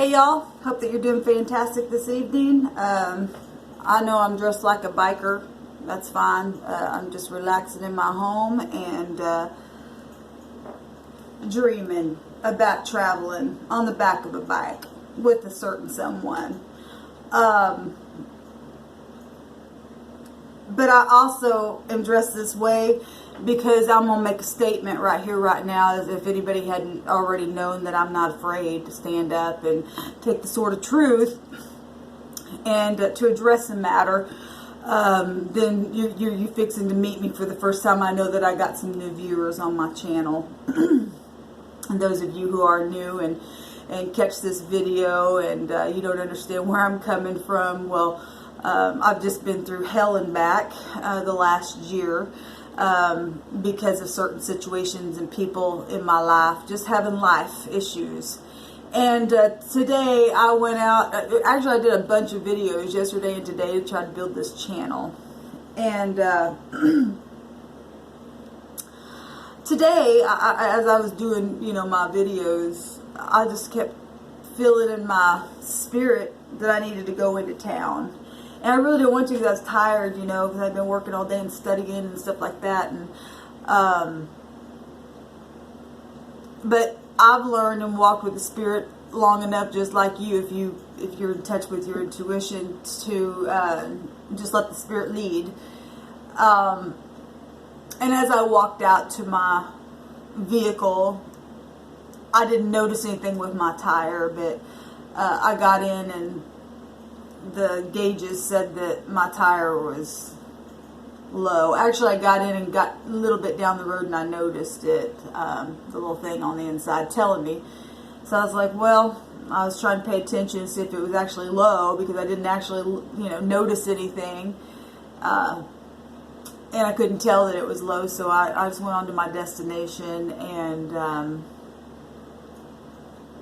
Hey y'all, hope that you're doing fantastic this evening. I know I'm dressed like a biker. That's fine. I'm just relaxing in my home and dreaming about traveling on the back of a bike with a certain someone. But I also am dressed this way because I'm going to make a statement right here, right now, as if anybody hadn't already known that I'm not afraid to stand up and take the sword of truth and to address the matter. Then you're fixing to meet me for the first time. I know that I got some new viewers on my channel. And those of you who are new and catch this video and you don't understand where I'm coming from, well, I've just been through hell and back the last year because of certain situations and people in my life, just having life issues. And today I went out, actually I did a bunch of videos yesterday and today to try to build this channel. And today, as I was doing, my videos, I just kept feeling in my spirit that I needed to go into town. And I really didn't want to because I was tired, because I've been working all day and studying and stuff like that. And but I've learned and walked with the Spirit long enough, just like you, if you're in touch with your intuition, to just let the Spirit lead. And as I walked out to my vehicle, I didn't notice anything with my tire, but I got in and the gauges said that my tire was low. Actually, I got in and got a little bit down the road and I noticed it, the little thing on the inside telling me. So I was like, well, I was trying to pay attention and see if it was actually low because I didn't actually, notice anything. And I couldn't tell that it was low, so I just went on to my destination and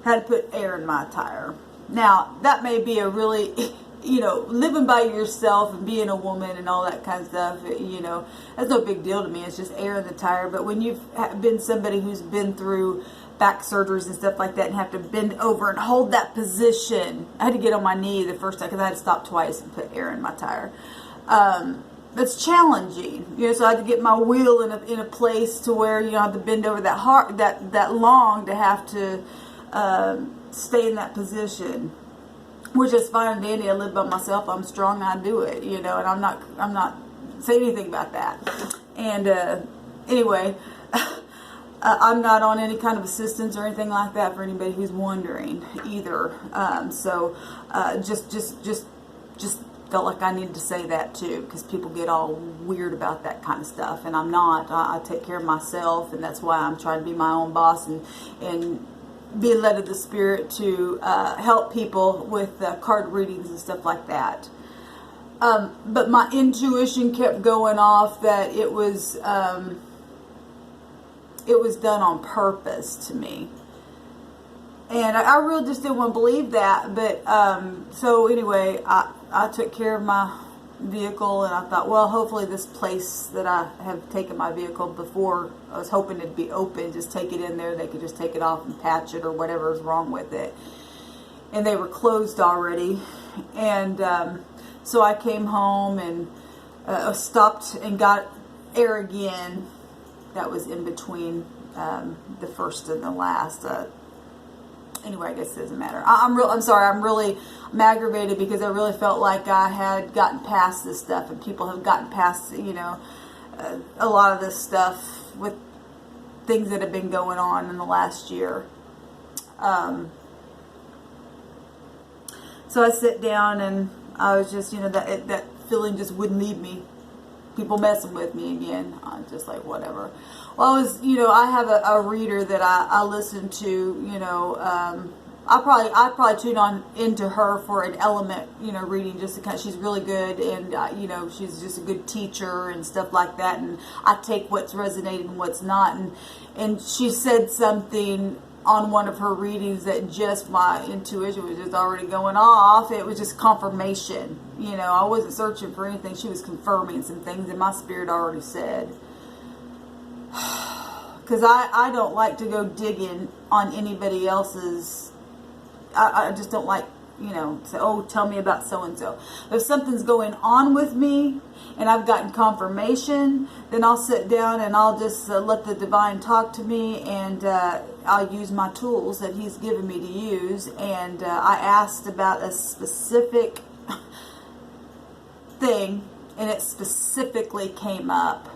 had to put air in my tire. Now, that may be a really, living by yourself and being a woman and all that kind of stuff, that's no big deal to me. It's just air in the tire. But when you've been somebody who's been through back surgeries and stuff like that and have to bend over and hold that position, I had to get on my knee the first time because I had to stop twice and put air in my tire. It's challenging, so I had to get my wheel in a place to where I have to bend over that hard, that long to have to stay in that position, which is fine and dandy. I live by myself. I'm strong. I do it, and I'm not saying anything about that. And anyway, I'm not on any kind of assistance or anything like that for anybody who's wondering either. So just felt like I needed to say that too, because people get all weird about that kind of stuff, and I'm not. I take care of myself, and that's why I'm trying to be my own boss and be led of the Spirit to help people with card readings and stuff like that. But my intuition kept going off that it was done on purpose to me. And I really just didn't want to believe that. But so anyway, I took care of my vehicle, and I thought, well, hopefully this place that I have taken my vehicle before, I was hoping it'd be open, just take it in there, they could just take it off and patch it or whatever is wrong with it. And they were closed already. And so I came home and stopped and got air again. That was in between the first and the last. Anyway, I guess it doesn't matter. I'm sorry. I'm aggravated because I really felt like I had gotten past this stuff, and people have gotten past, a lot of this stuff with things that have been going on in the last year. So I sit down and I was just, that feeling just wouldn't leave me. People messing with me again. I'm just like, whatever. Well, I have a reader that I listen to, I probably tune on into her for an element, reading, just because she's really good, and she's just a good teacher and stuff like that, and I take what's resonating and what's not, and she said something on one of her readings that just my intuition was just already going off. It was just confirmation. I wasn't searching for anything. She was confirming some things that my spirit already said. Because I don't like to go digging on anybody else's I just don't like, say, oh, tell me about so-and-so. If something's going on with me and I've gotten confirmation, then I'll sit down and I'll just let the divine talk to me, and I'll use my tools that he's given me to use. And I asked about a specific thing, and it specifically came up.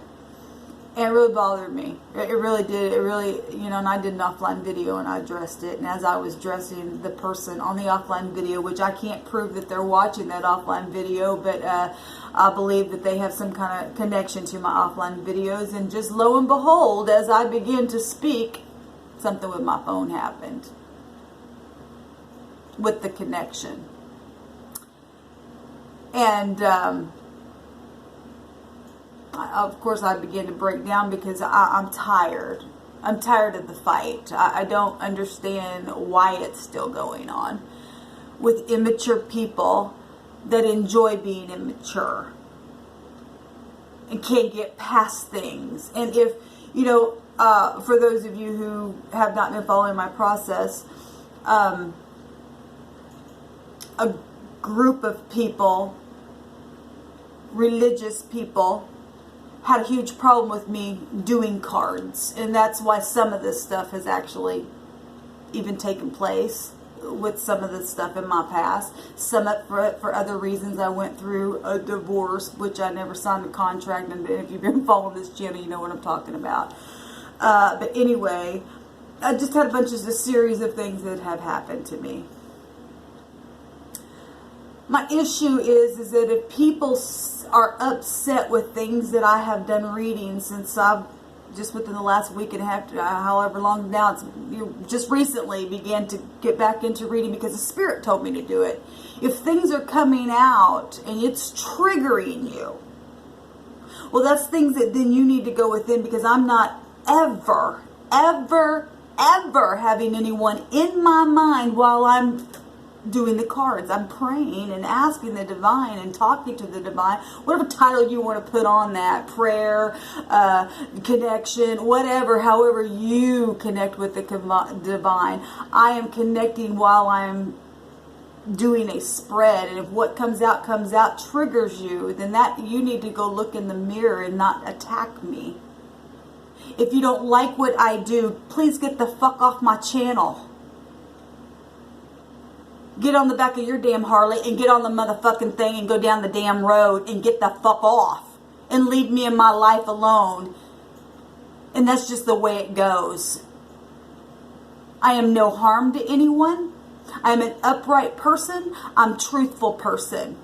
And it really bothered me. It really did. It really, and I did an offline video and I addressed it. And as I was addressing the person on the offline video, which I can't prove that they're watching that offline video, but I believe that they have some kind of connection to my offline videos. And just lo and behold, as I begin to speak, something with my phone happened with the connection. And of course, I began to break down because I'm tired. I'm tired of the fight. I don't understand why it's still going on with immature people that enjoy being immature and can't get past things. And if, for those of you who have not been following my process, a group of people, religious people, had a huge problem with me doing cards, and that's why some of this stuff has actually even taken place with some of this stuff in my past. Some for other reasons. I went through a divorce, which I never signed a contract, and if you've been following this channel, you know what I'm talking about. But anyway, I just had a series of things that have happened to me. My issue is that if people are upset with things that I have done reading since I've just within the last week and a half, however long now, it's just recently began to get back into reading because the Spirit told me to do it. If things are coming out and it's triggering you, well, that's things that then you need to go within, because I'm not ever having anyone in my mind while I'm doing the cards. I'm praying and asking the divine and talking to the divine, whatever title you want to put on that, prayer, connection, whatever, however you connect with the divine. I am connecting while I'm doing a spread, and if what comes out triggers you, then that you need to go look in the mirror and not attack me. If you don't like what I do, please get the fuck off my channel. Get on the back of your damn Harley and get on the motherfucking thing and go down the damn road and get the fuck off and leave me and my life alone. And that's just the way it goes. I am no harm to anyone. I'm an upright person. I'm a truthful person.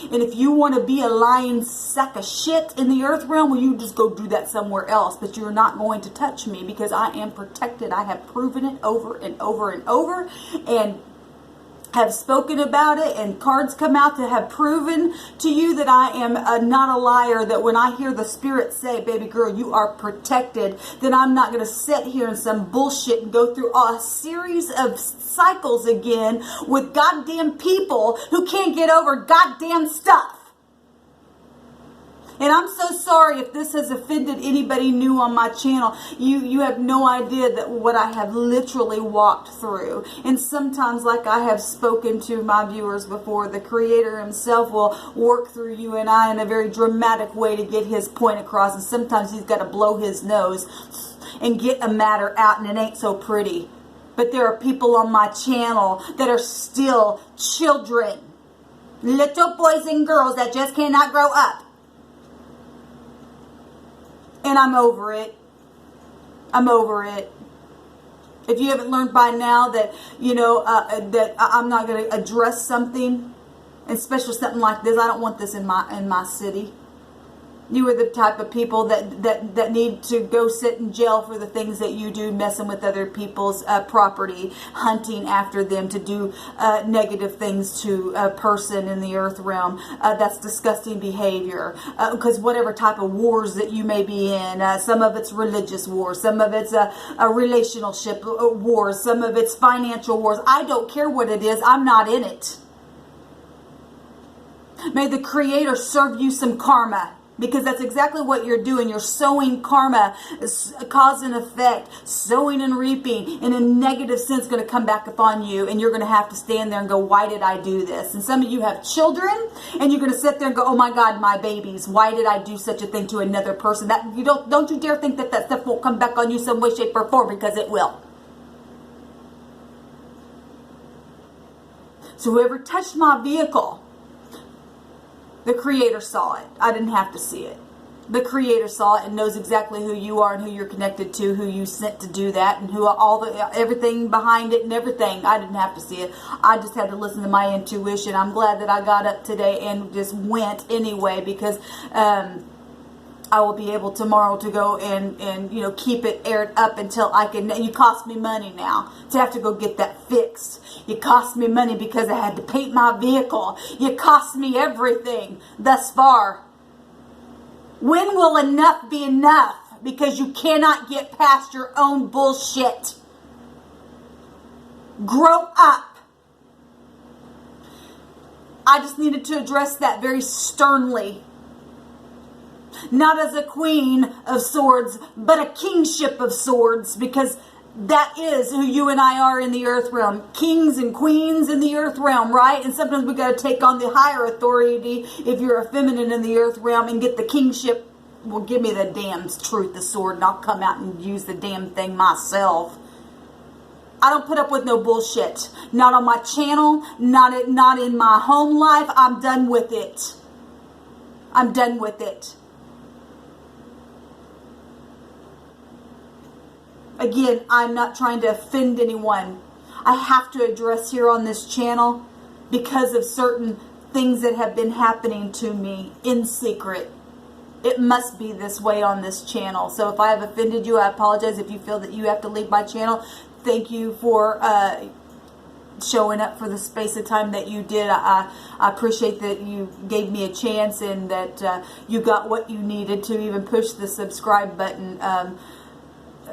And if you want to be a lying sack of shit in the earth realm, well, you just go do that somewhere else. But you're not going to touch me because I am protected. I have proven it over and over and over, and have spoken about it, and cards come out to have proven to you that I am not a liar, that when I hear the Spirit say, baby girl, you are protected, then I'm not going to sit here in some bullshit and go through a series of cycles again with goddamn people who can't get over goddamn stuff. And I'm so sorry if this has offended anybody new on my channel. You have no idea that what I have literally walked through. And sometimes, like I have spoken to my viewers before, the Creator himself will work through you and I in a very dramatic way to get his point across. And sometimes he's got to blow his nose and get a matter out, and it ain't so pretty. But there are people on my channel that are still children. Little boys and girls that just cannot grow up. And I'm over it. I'm over it. If you haven't learned by now that, that I'm not going to address something, especially something like this, I don't want this in my city. You are the type of people that need to go sit in jail for the things that you do, messing with other people's property, hunting after them to do negative things to a person in the earth realm. That's disgusting behavior. Because whatever type of wars that you may be in, some of it's religious wars, some of it's a relationship wars, some of it's financial wars. I don't care what it is. I'm not in it. May the Creator serve you some karma. Because that's exactly what you're doing. You're sowing karma, cause and effect, sowing and reaping, and a negative sense going to come back upon you, and you're going to have to stand there and go, why did I do this? And some of you have children, and you're going to sit there and go, oh my God, my babies, why did I do such a thing to another person? That you don't you dare think that that stuff won't come back on you some way, shape, or form, because it will. So whoever touched my vehicle, the Creator saw it. I didn't have to see it. The Creator saw it and knows exactly who you are and who you're connected to, who you sent to do that, and who everything behind it and everything. I didn't have to see it. I just had to listen to my intuition. I'm glad that I got up today and just went anyway, because I will be able tomorrow to go and you know, keep it aired up until I can. You cost me money now to have to go get that fixed. You cost me money because I had to paint my vehicle. You cost me everything thus far. When will enough be enough? Because you cannot get past your own bullshit. Grow up. I just needed to address that very sternly. Not as a queen of swords, but a kingship of swords, because that is who you and I are in the earth realm. Kings and queens in the earth realm, right? And sometimes we got to take on the higher authority if you're a feminine in the earth realm and get the kingship. Well, give me the damn truth, the sword, and I'll come out and use the damn thing myself. I don't put up with no bullshit. Not on my channel, not in my home life. I'm done with it. I'm done with it. Again, I'm not trying to offend anyone. I have to address here on this channel because of certain things that have been happening to me in secret. It must be this way on this channel. So if I have offended you, I apologize. If you feel that you have to leave my channel, thank you for showing up for the space of time that you did. I appreciate that you gave me a chance and that you got what you needed to even push the subscribe button.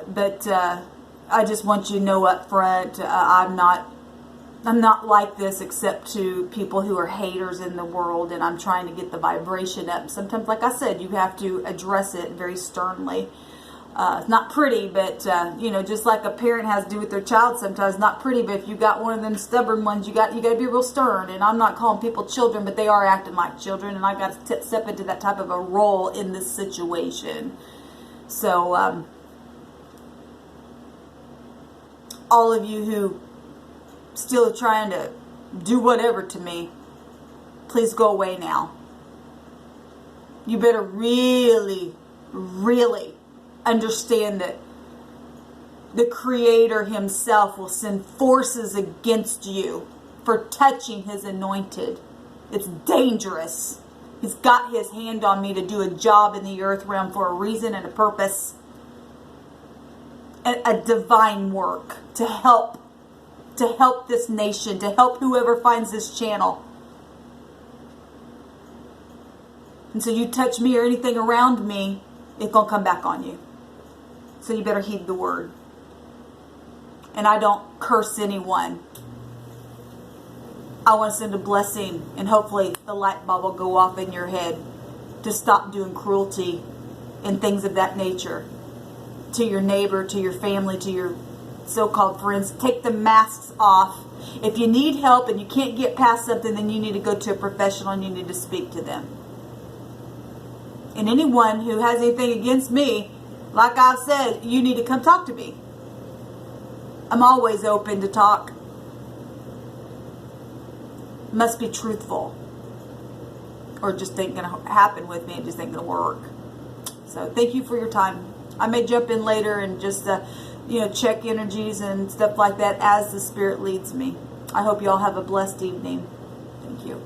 But I just want you to know up front, I'm not like this except to people who are haters in the world, and I'm trying to get the vibration up. Sometimes, like I said, you have to address it very sternly. It's not pretty, but you know, just like a parent has to do with their child sometimes, not pretty, but if you got one of them stubborn ones, you got to be real stern. And I'm not calling people children, but they are acting like children, and I got to step into that type of a role in this situation. So all of you who still are trying to do whatever to me, please go away now. You better really, really understand that the Creator himself will send forces against you for touching his anointed. It's dangerous. He's got his hand on me to do a job in the earth realm for a reason and a purpose. A divine work to help this nation, to help whoever finds this channel. And so you touch me or anything around me, it's going to come back on you. So you better heed the word. And I don't curse anyone. I want to send a blessing, and hopefully the light bulb will go off in your head to stop doing cruelty and things of that nature to your neighbor, to your family, to your so-called friends. Take the masks off. If you need help and you can't get past something, then you need to go to a professional and you need to speak to them. And anyone who has anything against me, like I've said, you need to come talk to me. I'm always open to talk. Must be truthful, or just ain't gonna happen with me. It just ain't gonna work. So thank you for your time. I may jump in later and just you know, check energies and stuff like that as the Spirit leads me. I hope you all have a blessed evening. Thank you.